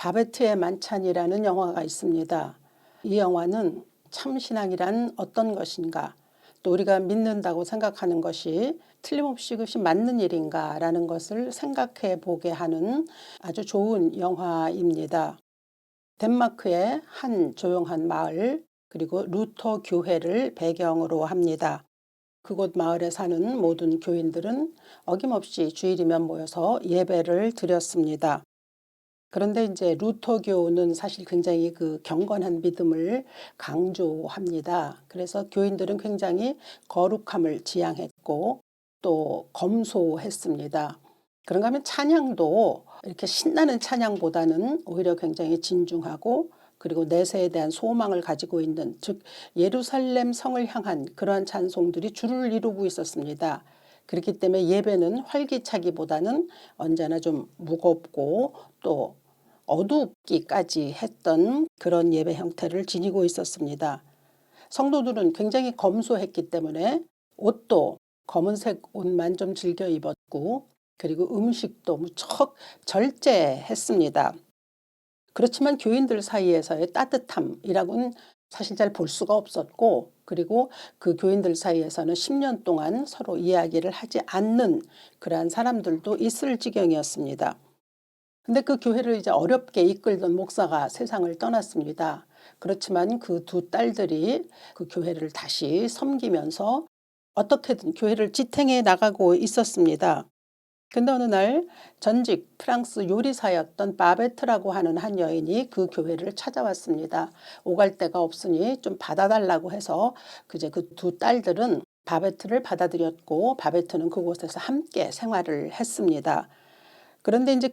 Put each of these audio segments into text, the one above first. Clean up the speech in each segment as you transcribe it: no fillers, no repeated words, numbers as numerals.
바베트의 만찬이라는 영화가 있습니다. 이 영화는 참신앙이란 어떤 것인가, 또 우리가 믿는다고 생각하는 것이 틀림없이 그것이 맞는 일인가라는 것을 생각해 보게 하는 아주 좋은 영화입니다. 덴마크의 한 조용한 마을, 그리고 루터 교회를 배경으로 합니다. 그곳 마을에 사는 모든 교인들은 어김없이 주일이면 모여서 예배를 드렸습니다. 그런데 이제 루터교는 사실 굉장히 그 경건한 믿음을 강조합니다. 그래서 교인들은 굉장히 거룩함을 지향했고 또 검소했습니다. 그런가 하면 찬양도 이렇게 신나는 찬양보다는 오히려 굉장히 진중하고, 그리고 내세에 대한 소망을 가지고 있는, 즉 예루살렘 성을 향한 그러한 찬송들이 주를 이루고 있었습니다. 그렇기 때문에 예배는 활기차기보다는 언제나 좀 무겁고 또 어둡기까지 했던 그런 예배 형태를 지니고 있었습니다. 성도들은 굉장히 검소했기 때문에 옷도 검은색 옷만 좀 즐겨 입었고, 그리고 음식도 무척 절제했습니다. 그렇지만 교인들 사이에서의 따뜻함이라고는 사실 잘 볼 수가 없었고, 그리고 그 교인들 사이에서는 10년 동안 서로 이야기를 하지 않는 그러한 사람들도 있을 지경이었습니다. 근데 그 교회를 이제 어렵게 이끌던 목사가 세상을 떠났습니다. 그렇지만 그 두 딸들이 그 교회를 다시 섬기면서 어떻게든 교회를 지탱해 나가고 있었습니다. 근데 어느 날 전직 프랑스 요리사였던 바베트라고 하는 한 여인이 그 교회를 찾아왔습니다. 오갈 데가 없으니 좀 받아달라고 해서 그제 그 두 딸들은 바베트를 받아들였고, 바베트는 그곳에서 함께 생활을 했습니다. 그런데 이제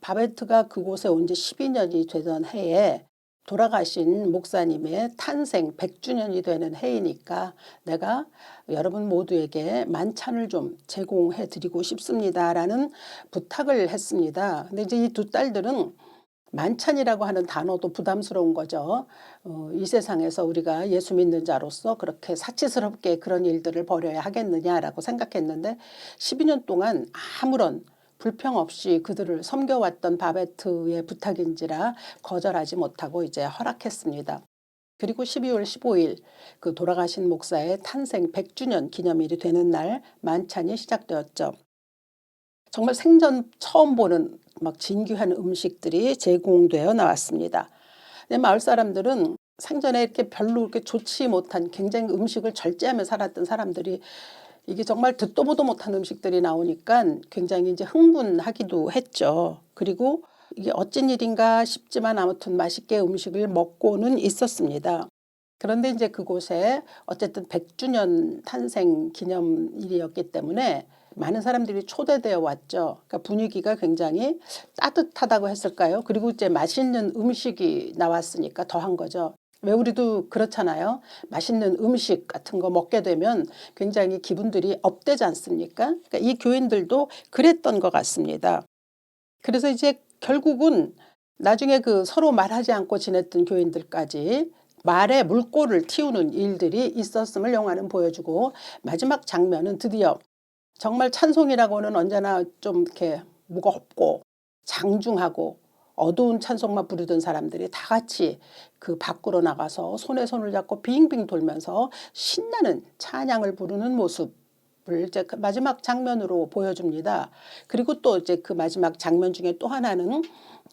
바베트가 그곳에 온 지 12년이 되던 해에 돌아가신 목사님의 탄생 100주년이 되는 해이니까 내가 여러분 모두에게 만찬을 좀 제공해 드리고 싶습니다라는 부탁을 했습니다. 근데 이제 이 두 딸들은 만찬이라고 하는 단어도 부담스러운 거죠. 이 세상에서 우리가 예수 믿는 자로서 그렇게 사치스럽게 그런 일들을 벌여야 하겠느냐라고 생각했는데, 12년 동안 아무런 불평 없이 그들을 섬겨왔던 바베트의 부탁인지라 거절하지 못하고 이제 허락했습니다. 그리고 12월 15일 그 돌아가신 목사의 탄생 100주년 기념일이 되는 날 만찬이 시작되었죠. 정말 생전 처음 보는 막 진귀한 음식들이 제공되어 나왔습니다. 근데 마을 사람들은 생전에 이렇게 별로 그렇게 좋지 못한, 굉장히 음식을 절제하며 살았던 사람들이 이게 정말 듣도 보도 못한 음식들이 나오니까 굉장히 이제 흥분하기도 했죠. 그리고 이게 어쩐 일인가 싶지만 아무튼 맛있게 음식을 먹고는 있었습니다. 그런데 이제 그곳에 어쨌든 100주년 탄생 기념일이었기 때문에 많은 사람들이 초대되어 왔죠. 그러니까 분위기가 굉장히 따뜻하다고 했을까요? 그리고 이제 맛있는 음식이 나왔으니까 더한 거죠. 왜 우리도 그렇잖아요. 맛있는 음식 같은 거 먹게 되면 굉장히 기분들이 업되지 않습니까? 그러니까 이 교인들도 그랬던 것 같습니다. 그래서 이제 결국은 나중에 그 서로 말하지 않고 지냈던 교인들까지 말에 물꼬를 틔우는 일들이 있었음을 영화는 보여주고, 마지막 장면은 드디어 정말 찬송이라고는 언제나 좀 이렇게 무겁고 장중하고 어두운 찬송만 부르던 사람들이 다 같이 그 밖으로 나가서 손에 손을 잡고 빙빙 돌면서 신나는 찬양을 부르는 모습을 이제 그 마지막 장면으로 보여줍니다. 그리고 또 이제 그 마지막 장면 중에 또 하나는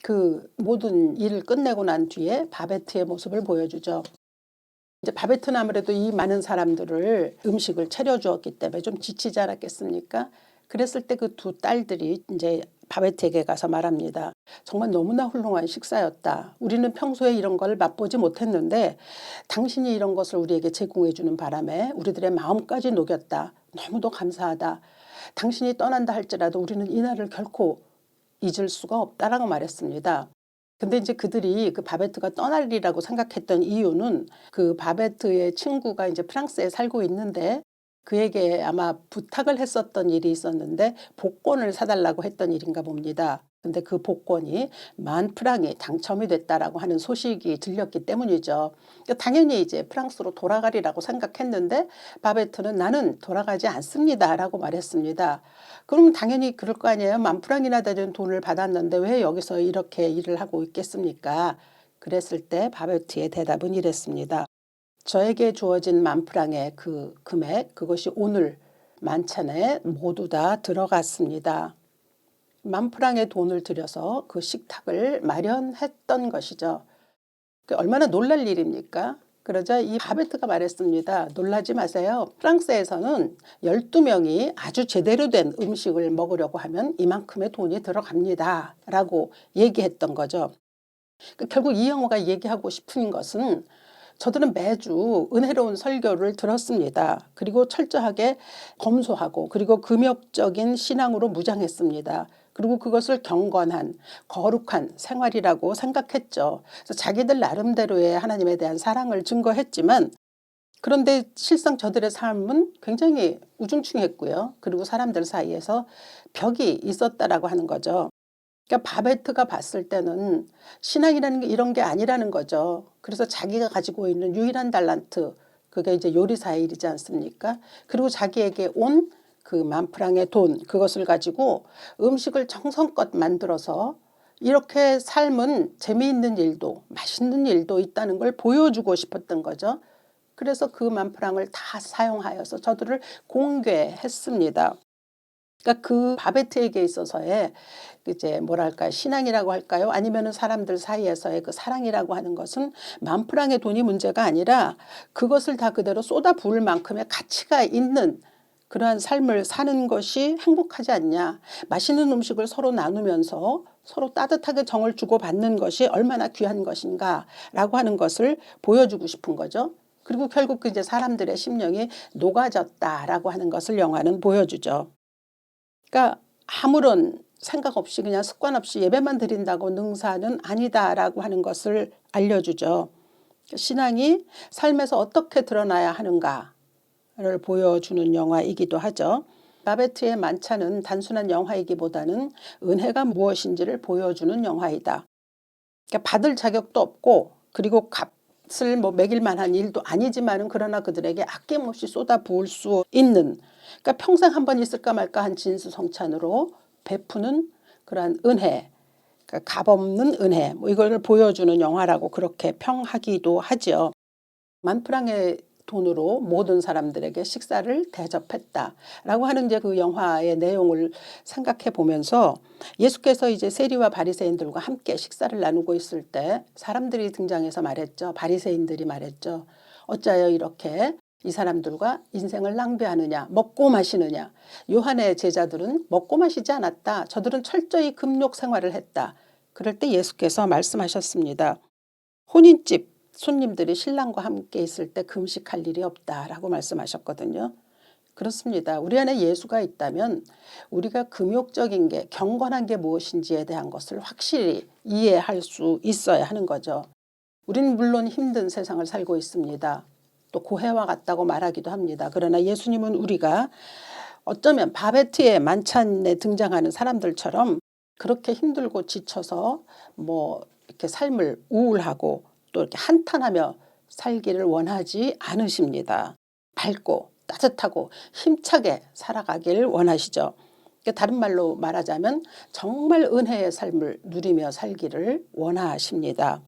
그 모든 일을 끝내고 난 뒤에 바베트의 모습을 보여주죠. 이제 바베트는 아무래도 이 많은 사람들을 음식을 차려주었기 때문에 좀 지치지 않았겠습니까? 그랬을 때 그 두 딸들이 이제 바베트에게 가서 말합니다. 정말 너무나 훌륭한 식사였다. 우리는 평소에 이런 걸 맛보지 못했는데 당신이 이런 것을 우리에게 제공해 주는 바람에 우리들의 마음까지 녹였다. 너무도 감사하다. 당신이 떠난다 할지라도 우리는 이날을 결코 잊을 수가 없다라고 말했습니다. 근데 이제 그들이 그 바베트가 떠날리라고 생각했던 이유는 그 바베트의 친구가 이제 프랑스에 살고 있는데 그에게 아마 부탁을 했었던 일이 있었는데 복권을 사달라고 했던 일인가 봅니다. 근데 그 복권이 10,000프랑이 당첨이 됐다라고 하는 소식이 들렸기 때문이죠. 그러니까 당연히 이제 프랑스로 돌아가리라고 생각했는데 바베트는 나는 돌아가지 않습니다라고 말했습니다. 그럼 당연히 그럴 거 아니에요. 10,000프랑이나 되는 돈을 받았는데 왜 여기서 이렇게 일을 하고 있겠습니까? 그랬을 때 바베트의 대답은 이랬습니다. 저에게 주어진 10,000프랑의 그 금액, 그것이 오늘 만찬에 모두 다 들어갔습니다. 10,000프랑의 돈을 들여서 그 식탁을 마련했던 것이죠. 얼마나 놀랄 일입니까? 그러자 이 바베트가 말했습니다. 놀라지 마세요. 프랑스에서는 12명이 아주 제대로 된 음식을 먹으려고 하면 이만큼의 돈이 들어갑니다. 라고 얘기했던 거죠. 결국 이 영화가 얘기하고 싶은 것은 저들은 매주 은혜로운 설교를 들었습니다. 그리고 철저하게 검소하고 그리고 금욕적인 신앙으로 무장했습니다. 그리고 그것을 경건한 거룩한 생활이라고 생각했죠. 그래서 자기들 나름대로의 하나님에 대한 사랑을 증거했지만 그런데 실상 저들의 삶은 굉장히 우중충했고요. 그리고 사람들 사이에서 벽이 있었다라고 하는 거죠. 그러니까 바베트가 봤을 때는 신앙이라는 게 이런 게 아니라는 거죠. 그래서 자기가 가지고 있는 유일한 달란트, 그게 이제 요리사의 일이지 않습니까? 그리고 자기에게 온 그 10,000프랑의 돈, 그것을 가지고 음식을 정성껏 만들어서 이렇게 삶은 재미있는 일도 맛있는 일도 있다는 걸 보여주고 싶었던 거죠. 그래서 그 10,000프랑을 다 사용하여서 저들을 공개했습니다. 그러니까 그 바베트에게 있어서의 이제 뭐랄까 신앙이라고 할까요? 아니면은 사람들 사이에서의 그 사랑이라고 하는 것은 10,000프랑의 돈이 문제가 아니라 그것을 다 그대로 쏟아 부을 만큼의 가치가 있는 그러한 삶을 사는 것이 행복하지 않냐. 맛있는 음식을 서로 나누면서 서로 따뜻하게 정을 주고받는 것이 얼마나 귀한 것인가라고 하는 것을 보여주고 싶은 거죠. 그리고 결국 이제 사람들의 심령이 녹아졌다라고 하는 것을 영화는 보여주죠. 그러니까 아무런 생각 없이 그냥 습관 없이 예배만 드린다고 능사는 아니다라고 하는 것을 알려주죠. 신앙이 삶에서 어떻게 드러나야 하는가를 보여주는 영화이기도 하죠. 바베트의 만찬은 단순한 영화이기보다는 은혜가 무엇인지를 보여주는 영화이다. 그러니까 받을 자격도 없고 그리고 값을 뭐 매길 만한 일도 아니지만은 그러나 그들에게 아낌없이 쏟아 부을 수 있는, 그러니까 평생 한 번 있을까 말까 한 진수성찬으로 베푸는 그러한 은혜, 그러니까 값없는 은혜, 뭐 이걸 보여주는 영화라고 그렇게 평하기도 하죠. 10,000프랑의 돈으로 모든 사람들에게 식사를 대접했다라고 하는 이제 그 영화의 내용을 생각해 보면서 예수께서 이제 세리와 바리새인들과 함께 식사를 나누고 있을 때 사람들이 등장해서 말했죠. 바리새인들이 말했죠. 어찌하여 이렇게 이 사람들과 인생을 낭비하느냐, 먹고 마시느냐. 요한의 제자들은 먹고 마시지 않았다. 저들은 철저히 금욕 생활을 했다. 그럴 때 예수께서 말씀하셨습니다. 혼인집 손님들이 신랑과 함께 있을 때 금식할 일이 없다라고 말씀하셨거든요. 그렇습니다. 우리 안에 예수가 있다면 우리가 금욕적인 게 경건한 게 무엇인지에 대한 것을 확실히 이해할 수 있어야 하는 거죠. 우리는 물론 힘든 세상을 살고 있습니다. 또 고해와 같다고 말하기도 합니다. 그러나 예수님은 우리가 어쩌면 바베트의 만찬에 등장하는 사람들처럼 그렇게 힘들고 지쳐서 뭐 이렇게 삶을 우울하고 또 이렇게 한탄하며 살기를 원하지 않으십니다. 밝고 따뜻하고 힘차게 살아가길 원하시죠. 다른 말로 말하자면 정말 은혜의 삶을 누리며 살기를 원하십니다.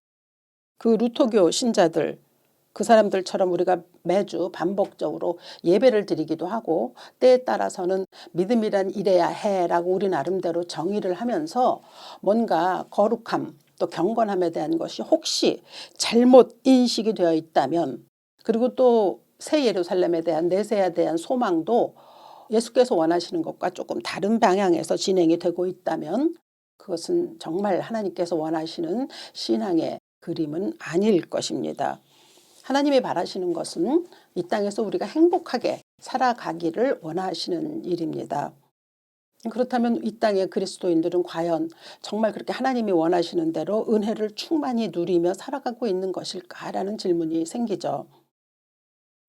그 루터교 신자들, 그 사람들처럼 우리가 매주 반복적으로 예배를 드리기도 하고 때에 따라서는 믿음이란 이래야 해라고 우리 나름대로 정의를 하면서 뭔가 거룩함 또 경건함에 대한 것이 혹시 잘못 인식이 되어 있다면, 그리고 또 새 예루살렘에 대한 내세에 대한 소망도 예수께서 원하시는 것과 조금 다른 방향에서 진행이 되고 있다면 그것은 정말 하나님께서 원하시는 신앙의 그림은 아닐 것입니다. 하나님이 바라시는 것은 이 땅에서 우리가 행복하게 살아가기를 원하시는 일입니다. 그렇다면 이 땅의 그리스도인들은 과연 정말 그렇게 하나님이 원하시는 대로 은혜를 충만히 누리며 살아가고 있는 것일까라는 질문이 생기죠.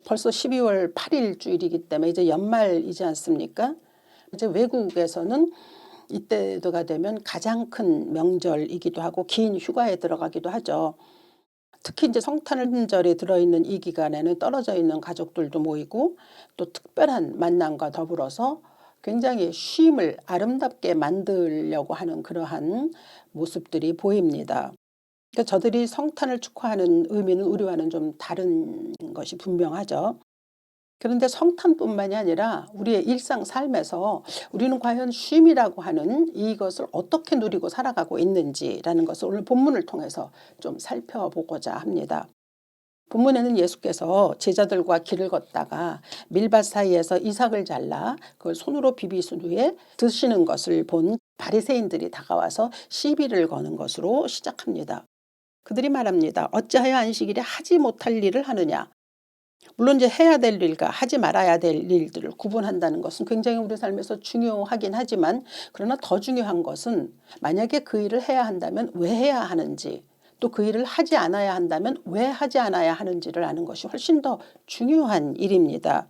벌써 12월 8일 주일이기 때문에 이제 연말이지 않습니까? 이제 외국에서는 이때가 되면 가장 큰 명절이기도 하고 긴 휴가에 들어가기도 하죠. 특히 이제 성탄절에 들어있는 이 기간에는 떨어져 있는 가족들도 모이고 또 특별한 만남과 더불어서 굉장히 쉼을 아름답게 만들려고 하는 그러한 모습들이 보입니다. 그러니까 저들이 성탄을 축하하는 의미는 우리와는 좀 다른 것이 분명하죠. 그런데 성탄뿐만이 아니라 우리의 일상 삶에서 우리는 과연 쉼이라고 하는 이것을 어떻게 누리고 살아가고 있는지라는 것을 오늘 본문을 통해서 좀 살펴보고자 합니다. 본문에는 예수께서 제자들과 길을 걷다가 밀밭 사이에서 이삭을 잘라 그걸 손으로 비비신 후에 드시는 것을 본 바리새인들이 다가와서 시비를 거는 것으로 시작합니다. 그들이 말합니다. 어찌하여 안식일에 하지 못할 일을 하느냐. 물론 이제 해야 될 일과 하지 말아야 될 일들을 구분한다는 것은 굉장히 우리 삶에서 중요하긴 하지만 그러나 더 중요한 것은 만약에 그 일을 해야 한다면 왜 해야 하는지 또 그 일을 하지 않아야 한다면 왜 하지 않아야 하는지를 아는 것이 훨씬 더 중요한 일입니다.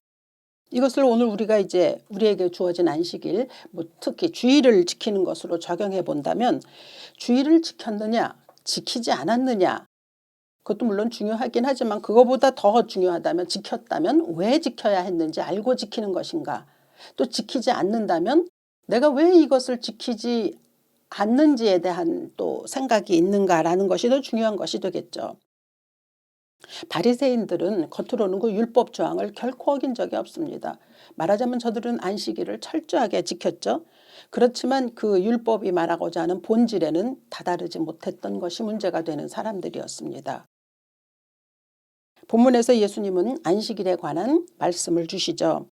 이것을 오늘 우리가 이제 우리에게 주어진 안식일 특히 주일을 지키는 것으로 적용해 본다면 주일을 지켰느냐 지키지 않았느냐 그것도 물론 중요하긴 하지만 그거보다 더 중요하다면 지켰다면 왜 지켜야 했는지 알고 지키는 것인가 또 지키지 않는다면 내가 왜 이것을 지키지 않는지에 대한 또 생각이 있는가라는 것이 더 중요한 것이 되겠죠. 바리새인들은 겉으로는 그 율법 조항을 결코 어긴 적이 없습니다. 말하자면 저들은 안식일을 철저하게 지켰죠. 그렇지만 그 율법이 말하고자 하는 본질에는 다다르지 못했던 것이 문제가 되는 사람들이었습니다. 본문에서 예수님은 안식일에 관한 말씀을 주시죠.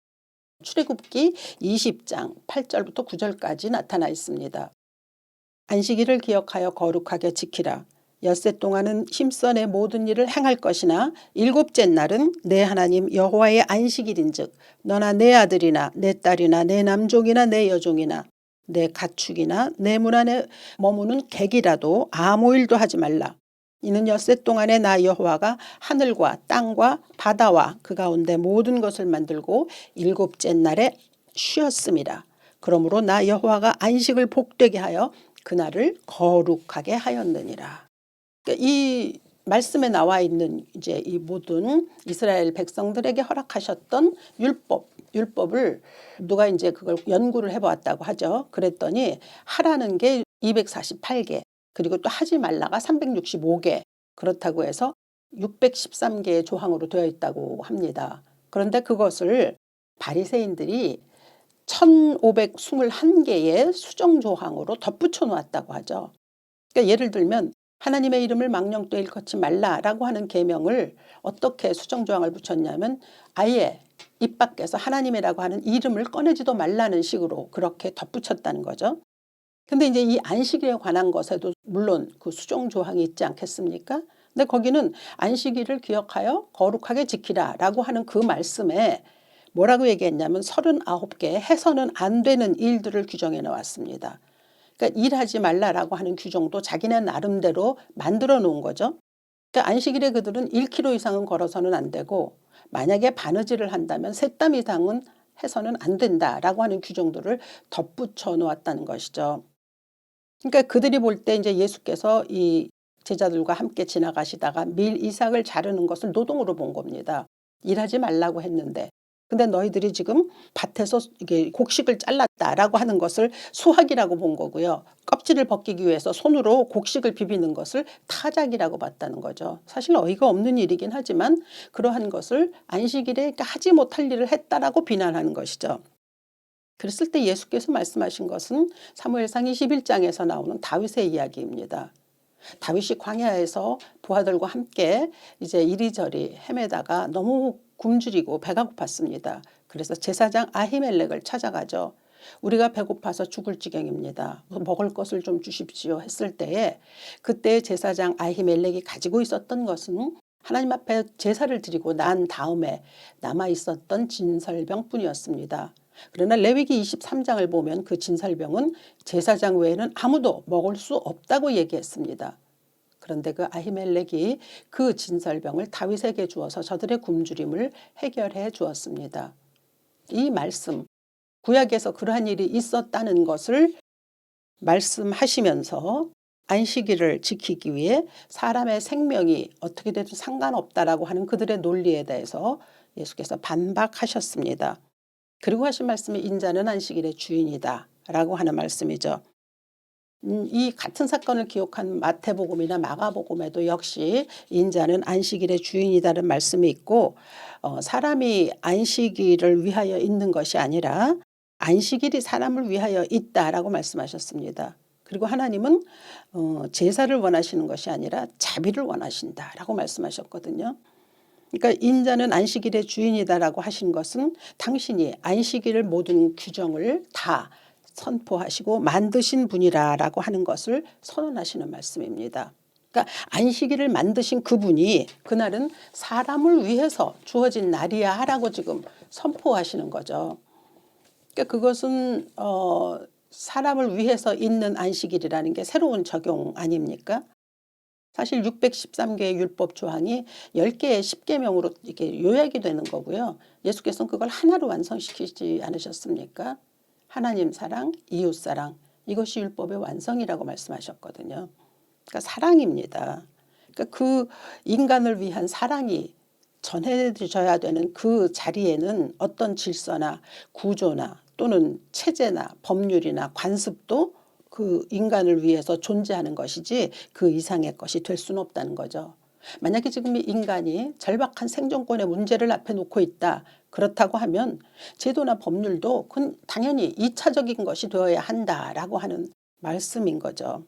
출애굽기 20장 8절부터 9절까지 나타나 있습니다. 안식일을 기억하여 거룩하게 지키라. 엿새 동안은 힘써 내 모든 일을 행할 것이나 일곱째 날은 내 하나님 여호와의 안식일인즉 너나 내 아들이나 내 딸이나 내 남종이나 내 여종이나 내 가축이나 내 문 안에 머무는 객이라도 아무 일도 하지 말라. 이는 엿새 동안에 나 여호와가 하늘과 땅과 바다와 그 가운데 모든 것을 만들고 일곱째 날에 쉬었음이라. 그러므로 나 여호와가 안식을 복되게 하여 그날을 거룩하게 하였느니라. 그러니까 이 말씀에 나와 있는 이제 이 모든 이스라엘 백성들에게 허락하셨던 율법을 누가 이제 그걸 연구를 해보았다고 하죠. 그랬더니 하라는 게 248개 그리고 또 하지 말라가 365개 그렇다고 해서 613개의 조항으로 되어 있다고 합니다. 그런데 그것을 바리새인들이 1521개의 수정조항으로 덧붙여 놓았다고 하죠. 그러니까 예를 들면 하나님의 이름을 망령되이 일컫지 말라라고 하는 계명을 어떻게 수정조항을 붙였냐면 아예 입 밖에서 하나님이라고 하는 이름을 꺼내지도 말라는 식으로 그렇게 덧붙였다는 거죠. 근데 이제 이 안식일에 관한 것에도 물론 그 수정조항이 있지 않겠습니까? 근데 거기는 안식일을 기억하여 거룩하게 지키라라고 하는 그 말씀에 뭐라고 얘기했냐면 39개 해서는 안 되는 일들을 규정해 놓았습니다. 그러니까 일하지 말라라고 하는 규정도 자기네 나름대로 만들어 놓은 거죠. 그러니까 안식일에 그들은 1km 이상은 걸어서는 안 되고 만약에 바느질을 한다면 3땀 이상은 해서는 안 된다라고 하는 규정들을 덧붙여 놓았다는 것이죠. 그러니까 그들이 볼 때 이제 예수께서 이 제자들과 함께 지나가시다가 밀 이삭을 자르는 것을 노동으로 본 겁니다. 일하지 말라고 했는데 근데 너희들이 지금 밭에서 이게 곡식을 잘랐다라고 하는 것을 수확이라고 본 거고요. 껍질을 벗기기 위해서 손으로 곡식을 비비는 것을 타작이라고 봤다는 거죠. 사실 어이가 없는 일이긴 하지만 그러한 것을 안식일에 하지 못할 일을 했다라고 비난하는 것이죠. 그랬을 때 예수께서 말씀하신 것은 사무엘상 21장에서 나오는 다윗의 이야기입니다. 다윗이 광야에서 부하들과 함께 이제 이리저리 헤매다가 너무 굶주리고 배가 고팠습니다. 그래서 제사장 아히멜렉을 찾아가죠. 우리가 배고파서 죽을 지경입니다. 먹을 것을 좀 주십시오 했을 때에 그때 제사장 아히멜렉이 가지고 있었던 것은 하나님 앞에 제사를 드리고 난 다음에 남아 있었던 진설병뿐이었습니다. 그러나 레위기 23장을 보면 그 진설병은 제사장 외에는 아무도 먹을 수 없다고 얘기했습니다. 그런데 그 아히멜렉이 그 진설병을 다윗에게 주어서 저들의 굶주림을 해결해 주었습니다. 이 말씀 구약에서 그러한 일이 있었다는 것을 말씀하시면서 안식일을 지키기 위해 사람의 생명이 어떻게 돼도 상관없다라고 하는 그들의 논리에 대해서 예수께서 반박하셨습니다. 그리고 하신 말씀이 인자는 안식일의 주인이다 라고 하는 말씀이죠. 이 같은 사건을 기록한 마태복음이나 마가복음에도 역시 인자는 안식일의 주인이다는 말씀이 있고 사람이 안식일을 위하여 있는 것이 아니라 안식일이 사람을 위하여 있다라고 말씀하셨습니다. 그리고 하나님은 제사를 원하시는 것이 아니라 자비를 원하신다라고 말씀하셨거든요. 그러니까 인자는 안식일의 주인이다라고 하신 것은 당신이 안식일을 모든 규정을 다 선포하시고 만드신 분이라고 하는 것을 선언하시는 말씀입니다. 그러니까 안식일을 만드신 그분이 그날은 사람을 위해서 주어진 날이야 라고 지금 선포하시는 거죠. 그러니까 그것은 사람을 위해서 있는 안식일이라는 게 새로운 적용 아닙니까? 사실 613개의 율법 조항이 10개의 10계명으로 이렇게 요약이 되는 거고요. 예수께서는 그걸 하나로 완성시키지 않으셨습니까? 하나님 사랑, 이웃 사랑, 이것이 율법의 완성이라고 말씀하셨거든요. 그러니까 사랑입니다. 그러니까 그 인간을 위한 사랑이 전해져야 되는 그 자리에는 어떤 질서나 구조나 또는 체제나 법률이나 관습도 그 인간을 위해서 존재하는 것이지 그 이상의 것이 될 수는 없다는 거죠. 만약에 지금 이 인간이 절박한 생존권의 문제를 앞에 놓고 있다. 그렇다고 하면 제도나 법률도 그건 당연히 2차적인 것이 되어야 한다라고 하는 말씀인 거죠.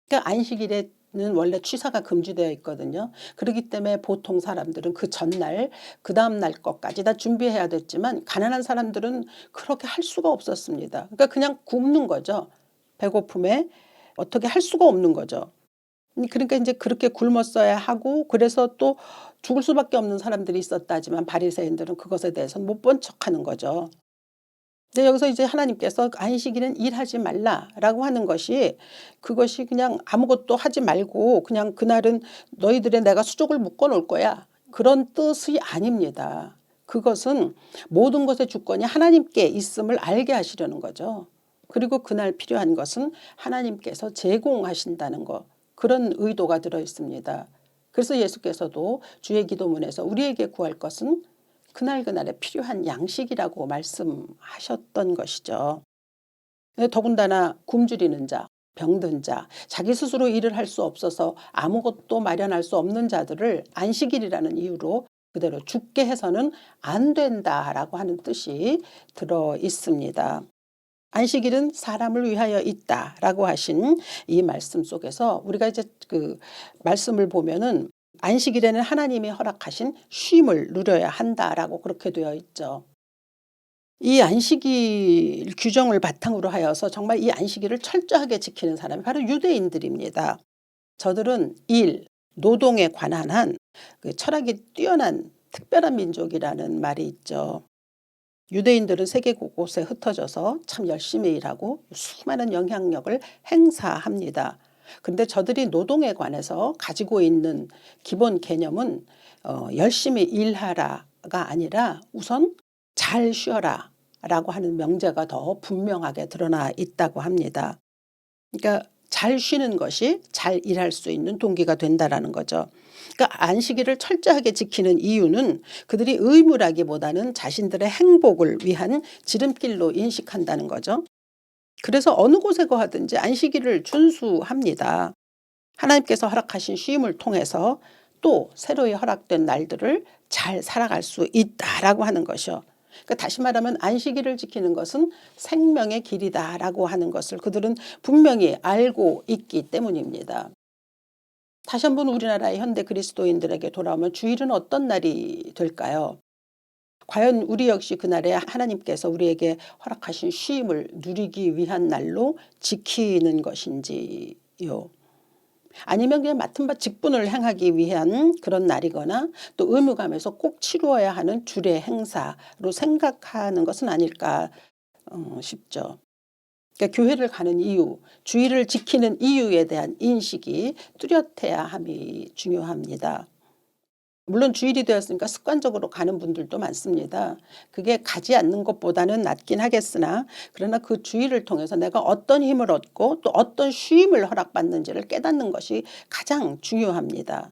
그러니까 안식일에는 원래 취사가 금지되어 있거든요. 그렇기 때문에 보통 사람들은 그 전날 그 다음 날 것까지 다 준비해야 됐지만 가난한 사람들은 그렇게 할 수가 없었습니다. 그러니까 그냥 굶는 거죠. 배고픔에 어떻게 할 수가 없는 거죠. 그러니까 이제 그렇게 굶었어야 하고 그래서 또 죽을 수밖에 없는 사람들이 있었다지만 바리새인들은 그것에 대해서는 못 본 척하는 거죠. 근데 여기서 이제 하나님께서 안식일은 일하지 말라라고 하는 것이 그것이 그냥 아무것도 하지 말고 그냥 그날은 너희들의 내가 수족을 묶어 놓을 거야. 그런 뜻이 아닙니다. 그것은 모든 것의 주권이 하나님께 있음을 알게 하시려는 거죠. 그리고 그날 필요한 것은 하나님께서 제공하신다는 것. 그런 의도가 들어 있습니다. 그래서 예수께서도 주의 기도문에서 우리에게 구할 것은 그날그날에 필요한 양식이라고 말씀하셨던 것이죠. 더군다나 굶주리는 자, 병든 자, 자기 스스로 일을 할 수 없어서 아무것도 마련할 수 없는 자들을 안식일이라는 이유로 그대로 죽게 해서는 안 된다라고 하는 뜻이 들어 있습니다. 안식일은 사람을 위하여 있다라고 하신 이 말씀 속에서 우리가 이제 그 말씀을 보면은 안식일에는 하나님이 허락하신 쉼을 누려야 한다라고 그렇게 되어 있죠. 이 안식일 규정을 바탕으로 하여서 정말 이 안식일을 철저하게 지키는 사람이 바로 유대인들입니다. 저들은 일, 노동에 관한 한 그 철학이 뛰어난 특별한 민족이라는 말이 있죠. 유대인들은 세계 곳곳에 흩어져서 참 열심히 일하고 수많은 영향력을 행사합니다. 그런데 저들이 노동에 관해서 가지고 있는 기본 개념은 열심히 일하라가 아니라 우선 잘 쉬어라 라고 하는 명제가 더 분명하게 드러나 있다고 합니다. 그러니까 잘 쉬는 것이 잘 일할 수 있는 동기가 된다라는 거죠. 그러니까 안식일을 철저하게 지키는 이유는 그들이 의무라기보다는 자신들의 행복을 위한 지름길로 인식한다는 거죠. 그래서 어느 곳에 거하든지 안식일을 준수합니다. 하나님께서 허락하신 쉼을 통해서 또 새로이 허락된 날들을 잘 살아갈 수 있다라고 하는 것이요. 그러니까 다시 말하면 안식일을 지키는 것은 생명의 길이다라고 하는 것을 그들은 분명히 알고 있기 때문입니다. 다시 한번 우리나라의 현대 그리스도인들에게 돌아오면 주일은 어떤 날이 될까요? 과연 우리 역시 그날에 하나님께서 우리에게 허락하신 쉼을 누리기 위한 날로 지키는 것인지요. 아니면 그냥 맡은 바 직분을 행하기 위한 그런 날이거나 또 의무감에서 꼭 치루어야 하는 주례 행사로 생각하는 것은 아닐까 싶죠. 그러니까 교회를 가는 이유, 주일을 지키는 이유에 대한 인식이 뚜렷해야 함이 중요합니다. 물론 주일이 되었으니까 습관적으로 가는 분들도 많습니다. 그게 가지 않는 것보다는 낫긴 하겠으나 그러나 그 주일을 통해서 내가 어떤 힘을 얻고 또 어떤 쉼을 허락받는지를 깨닫는 것이 가장 중요합니다.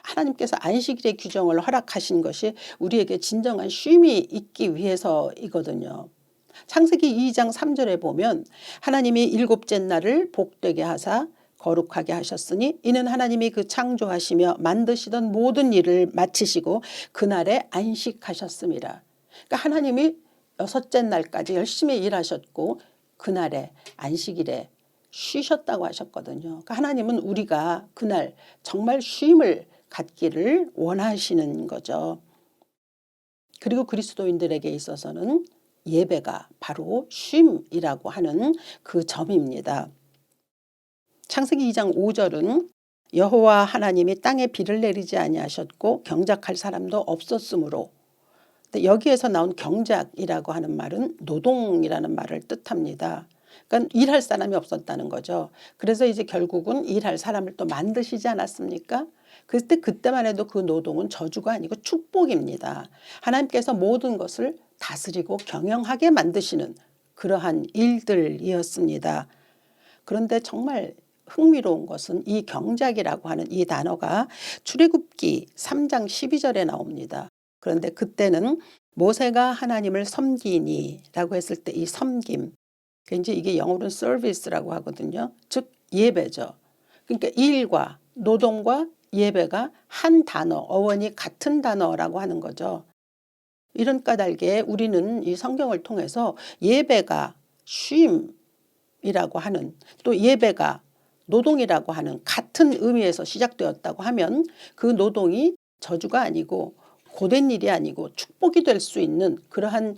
하나님께서 안식일의 규정을 허락하신 것이 우리에게 진정한 쉼이 있기 위해서이거든요. 창세기 2장 3절에 보면 하나님이 일곱째 날을 복되게 하사 거룩하게 하셨으니 이는 하나님이 그 창조하시며 만드시던 모든 일을 마치시고 그날에 안식하셨습니다. 그러니까 하나님이 여섯째 날까지 열심히 일하셨고 그날에 안식일에 쉬셨다고 하셨거든요. 그러니까 하나님은 우리가 그날 정말 쉼을 갖기를 원하시는 거죠. 그리고 그리스도인들에게 있어서는 예배가 바로 쉼이라고 하는 그 점입니다. 창세기 2장 5절은 여호와 하나님이 땅에 비를 내리지 아니하셨고 경작할 사람도 없었으므로, 여기에서 나온 경작이라고 하는 말은 노동이라는 말을 뜻합니다. 그러니까 일할 사람이 없었다는 거죠. 그래서 이제 결국은 일할 사람을 또 만드시지 않았습니까? 그때만 해도 그 노동은 저주가 아니고 축복입니다. 하나님께서 모든 것을 다스리고 경영하게 만드시는 그러한 일들이었습니다. 그런데 정말 흥미로운 것은 이 경작이라고 하는 이 단어가 출애굽기 3장 12절에 나옵니다. 그런데 그때는 모세가 하나님을 섬기니 라고 했을 때 이 섬김, 이제 이게 영어로는 서비스라고 하거든요. 즉 예배죠. 그러니까 일과 노동과 예배가 한 단어, 어원이 같은 단어라고 하는 거죠. 이런 까닭에 우리는 이 성경을 통해서 예배가 쉼이라고 하는, 또 예배가 노동이라고 하는 같은 의미에서 시작되었다고 하면 그 노동이 저주가 아니고 고된 일이 아니고 축복이 될 수 있는 그러한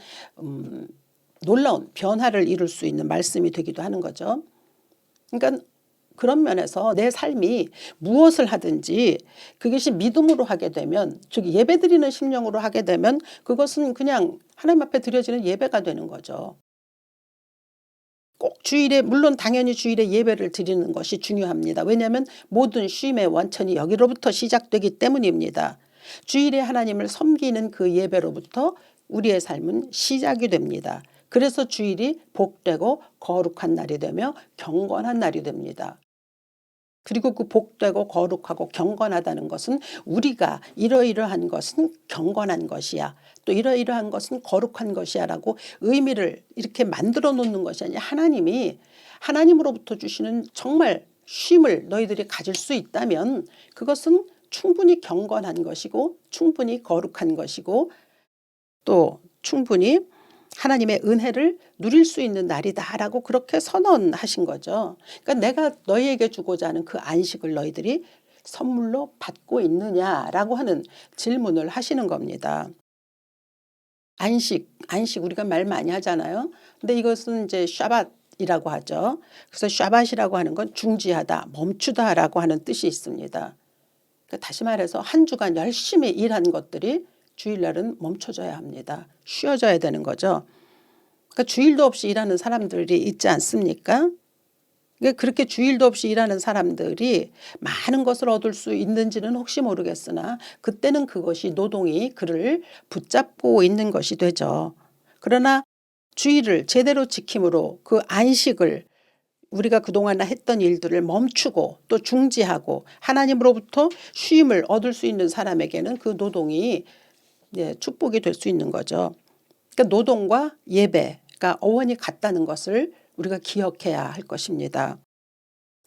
놀라운 변화를 이룰 수 있는 말씀이 되기도 하는 거죠. 그러니까 그런 면에서 내 삶이 무엇을 하든지 그것이 믿음으로 하게 되면, 즉 예배드리는 심령으로 하게 되면 그것은 그냥 하나님 앞에 드려지는 예배가 되는 거죠. 꼭 주일에, 물론 당연히 주일에 예배를 드리는 것이 중요합니다. 왜냐하면 모든 쉼의 원천이 여기로부터 시작되기 때문입니다. 주일에 하나님을 섬기는 그 예배로부터 우리의 삶은 시작이 됩니다. 그래서 주일이 복되고 거룩한 날이 되며 경건한 날이 됩니다. 그리고 그 복되고 거룩하고 경건하다는 것은 우리가 이러이러한 것은 경건한 것이야, 또 이러이러한 것은 거룩한 것이야 라고 의미를 이렇게 만들어 놓는 것이 아니라 하나님이 하나님으로부터 주시는 정말 쉼을 너희들이 가질 수 있다면 그것은 충분히 경건한 것이고 충분히 거룩한 것이고 또 충분히 하나님의 은혜를 누릴 수 있는 날이다라고 그렇게 선언하신 거죠. 그러니까 내가 너희에게 주고자 하는 그 안식을 너희들이 선물로 받고 있느냐라고 하는 질문을 하시는 겁니다. 안식 우리가 말 많이 하잖아요. 근데 이것은 이제 샤밧이라고 하죠. 그래서 샤밧이라고 하는 건 중지하다, 멈추다라고 하는 뜻이 있습니다. 그러니까 다시 말해서 한 주간 열심히 일한 것들이 주일날은 멈춰져야 합니다. 쉬어져야 되는 거죠. 그러니까 주일도 없이 일하는 사람들이 있지 않습니까? 그러니까 그렇게 주일도 없이 일하는 사람들이 많은 것을 얻을 수 있는지는 혹시 모르겠으나 그때는 그것이 노동이 그를 붙잡고 있는 것이 되죠. 그러나 주일을 제대로 지킴으로 그 안식을, 우리가 그동안 했던 일들을 멈추고 또 중지하고 하나님으로부터 쉼을 얻을 수 있는 사람에게는 그 노동이 축복이 될 수 있는 거죠. 그러니까 노동과 예배가 어원이 같다는 것을 우리가 기억해야 할 것입니다.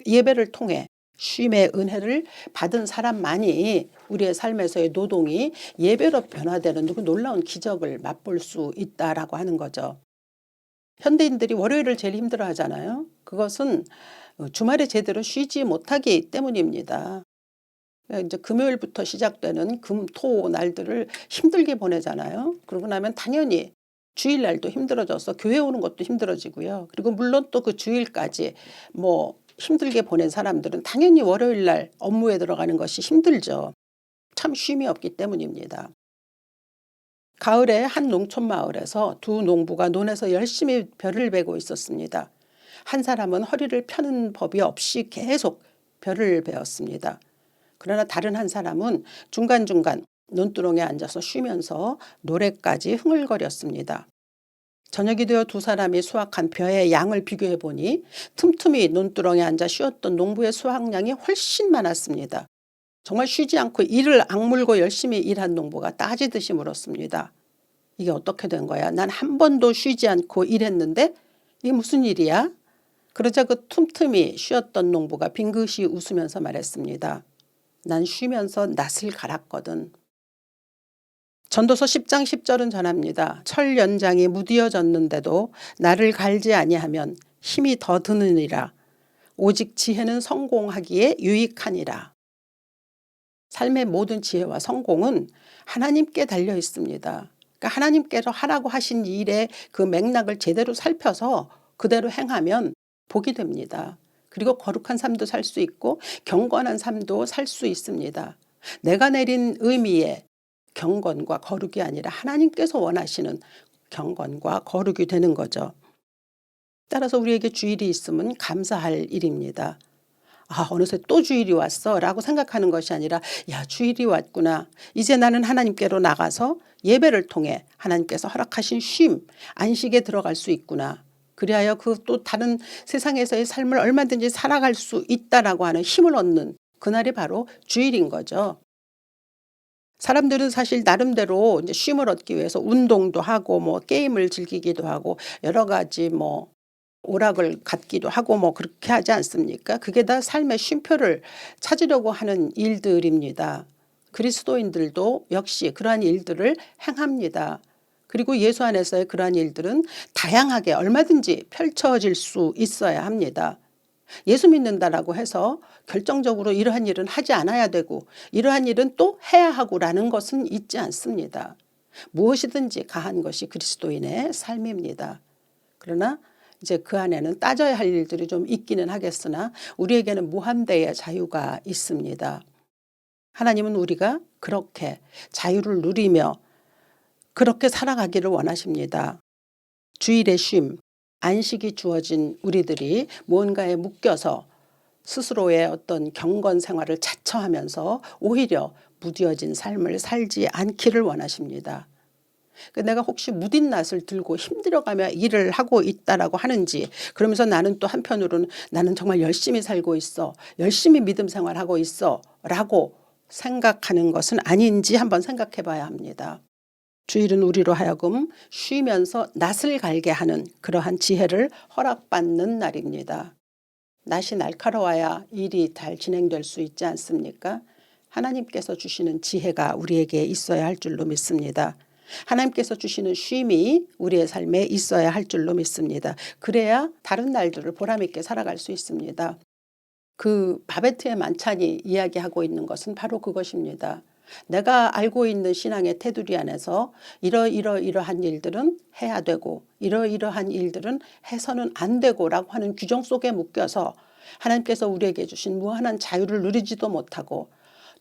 예배를 통해 쉼의 은혜를 받은 사람만이 우리의 삶에서의 노동이 예배로 변화되는 그 놀라운 기적을 맛볼 수 있다라고 하는 거죠. 현대인들이 월요일을 제일 힘들어 하잖아요. 그것은 주말에 제대로 쉬지 못하기 때문입니다. 이제 금요일부터 시작되는 금, 토 날들을 힘들게 보내잖아요. 그러고 나면 당연히 주일날도 힘들어져서 교회 오는 것도 힘들어지고요. 그리고 물론 또 그 주일까지 힘들게 보낸 사람들은 당연히 월요일날 업무에 들어가는 것이 힘들죠. 참 쉼이 없기 때문입니다. 가을에 한 농촌 마을에서 두 농부가 논에서 열심히 벼를 베고 있었습니다. 한 사람은 허리를 펴는 법이 없이 계속 벼를 베었습니다. 그러나 다른 한 사람은 중간중간 논두렁에 앉아서 쉬면서 노래까지 흥얼거렸습니다. 저녁이 되어 두 사람이 수확한 벼의 양을 비교해 보니 틈틈이 논두렁에 앉아 쉬었던 농부의 수확량이 훨씬 많았습니다. 정말 쉬지 않고 이를 악물고 열심히 일한 농부가 따지듯이 물었습니다. 이게 어떻게 된 거야? 난 한 번도 쉬지 않고 일했는데 이게 무슨 일이야? 그러자 그 틈틈이 쉬었던 농부가 빙긋이 웃으면서 말했습니다. 난 쉬면서 낯을 갈았거든. 전도서 10장 10절은 전합니다. 철 연장이 무디어졌는데도 나를 갈지 아니하면 힘이 더 드느니라. 오직 지혜는 성공하기에 유익하니라. 삶의 모든 지혜와 성공은 하나님께 달려 있습니다. 그러니까 하나님께서 하라고 하신 일의 그 맥락을 제대로 살펴서 그대로 행하면 복이 됩니다. 그리고 거룩한 삶도 살 수 있고 경건한 삶도 살 수 있습니다. 내가 내린 의미의 경건과 거룩이 아니라 하나님께서 원하시는 경건과 거룩이 되는 거죠. 따라서 우리에게 주일이 있으면 감사할 일입니다. 아, 어느새 또 주일이 왔어 라고 생각하는 것이 아니라 야, 주일이 왔구나. 이제 나는 하나님께로 나가서 예배를 통해 하나님께서 허락하신 쉼, 안식에 들어갈 수 있구나. 그리하여 그 또 다른 세상에서의 삶을 얼마든지 살아갈 수 있다라고 하는 힘을 얻는 그날이 바로 주일인 거죠. 사람들은 사실 나름대로 이제 쉼을 얻기 위해서 운동도 하고 뭐 게임을 즐기기도 하고 여러 가지 뭐 오락을 갖기도 하고 뭐 그렇게 하지 않습니까? 그게 다 삶의 쉼표를 찾으려고 하는 일들입니다. 그리스도인들도 역시 그러한 일들을 행합니다. 그리고 예수 안에서의 그러한 일들은 다양하게 얼마든지 펼쳐질 수 있어야 합니다. 예수 믿는다라고 해서 결정적으로 이러한 일은 하지 않아야 되고 이러한 일은 또 해야 하고라는 것은 있지 않습니다. 무엇이든지 가한 것이 그리스도인의 삶입니다. 그러나 이제 그 안에는 따져야 할 일들이 좀 있기는 하겠으나 우리에게는 무한대의 자유가 있습니다. 하나님은 우리가 그렇게 자유를 누리며 그렇게 살아가기를 원하십니다. 주일의 쉼, 안식이 주어진 우리들이 무언가에 묶여서 스스로의 어떤 경건 생활을 자처하면서 오히려 무뎌진 삶을 살지 않기를 원하십니다. 내가 혹시 무딘 낫을 들고 힘들어가며 일을 하고 있다라고 하는지 그러면서 나는 또 한편으로는 나는 정말 열심히 살고 있어. 열심히 믿음 생활하고 있어. 라고 생각하는 것은 아닌지 한번 생각해 봐야 합니다. 주일은 우리로 하여금 쉬면서 낯을 갈게 하는 그러한 지혜를 허락받는 날입니다. 낯이 날카로워야 일이 잘 진행될 수 있지 않습니까? 하나님께서 주시는 지혜가 우리에게 있어야 할 줄로 믿습니다. 하나님께서 주시는 쉼이 우리의 삶에 있어야 할 줄로 믿습니다. 그래야 다른 날들을 보람있게 살아갈 수 있습니다. 그 바베트의 만찬이 이야기하고 있는 것은 바로 그것입니다. 내가 알고 있는 신앙의 테두리 안에서 이러한 일들은 해야 되고 이러한 일들은 해서는 안 되고라고 하는 규정 속에 묶여서 하나님께서 우리에게 주신 무한한 자유를 누리지도 못하고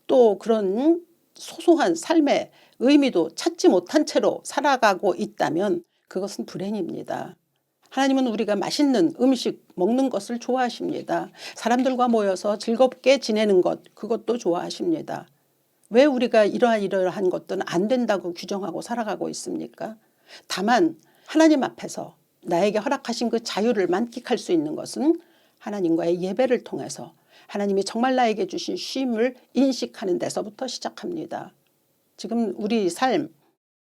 또 그런 소소한 삶의 의미도 찾지 못한 채로 살아가고 있다면 그것은 불행입니다. 하나님은 우리가 맛있는 음식 먹는 것을 좋아하십니다. 사람들과 모여서 즐겁게 지내는 것 그것도 좋아하십니다. 왜 우리가 이러한 것들은 안 된다고 규정하고 살아가고 있습니까? 다만 하나님 앞에서 나에게 허락하신 그 자유를 만끽할 수 있는 것은 하나님과의 예배를 통해서 하나님이 정말 나에게 주신 쉼을 인식하는 데서부터 시작합니다. 지금 우리 삶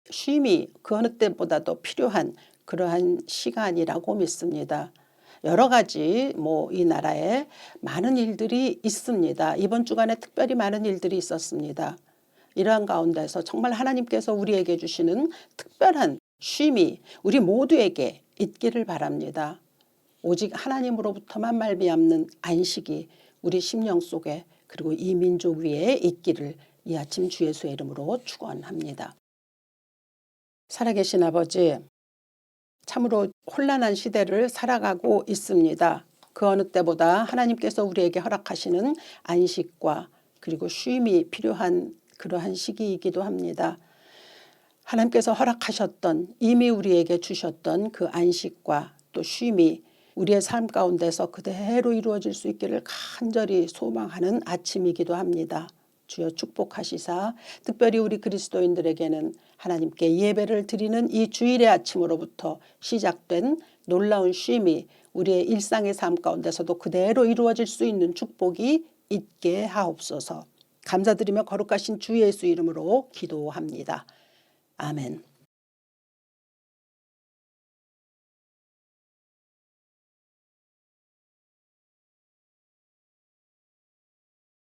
쉼이 그 어느 때보다도 필요한 그러한 시간이라고 믿습니다. 여러 가지 이 나라에 많은 일들이 있습니다. 이번 주간에 특별히 많은 일들이 있었습니다. 이러한 가운데서 정말 하나님께서 우리에게 주시는 특별한 쉼이 우리 모두에게 있기를 바랍니다. 오직 하나님으로부터만 말미암는 안식이 우리 심령 속에 그리고 이 민족 위에 있기를 이 아침 주 예수의 이름으로 축원합니다. 살아계신 아버지, 참으로 혼란한 시대를 살아가고 있습니다. 그 어느 때보다 하나님께서 우리에게 허락하시는 안식과 그리고 쉼이 필요한 그러한 시기이기도 합니다. 하나님께서 허락하셨던 이미 우리에게 주셨던 그 안식과 또 쉼이 우리의 삶 가운데서 그대로 이루어질 수 있기를 간절히 소망하는 아침이기도 합니다. 주여 축복하시사 특별히 우리 그리스도인들에게는 하나님께 예배를 드리는 이 주일의 아침으로부터 시작된 놀라운 쉼이 우리의 일상의 삶 가운데서도 그대로 이루어질 수 있는 축복이 있게 하옵소서. 감사드리며 거룩하신 주 예수 이름으로 기도합니다. 아멘.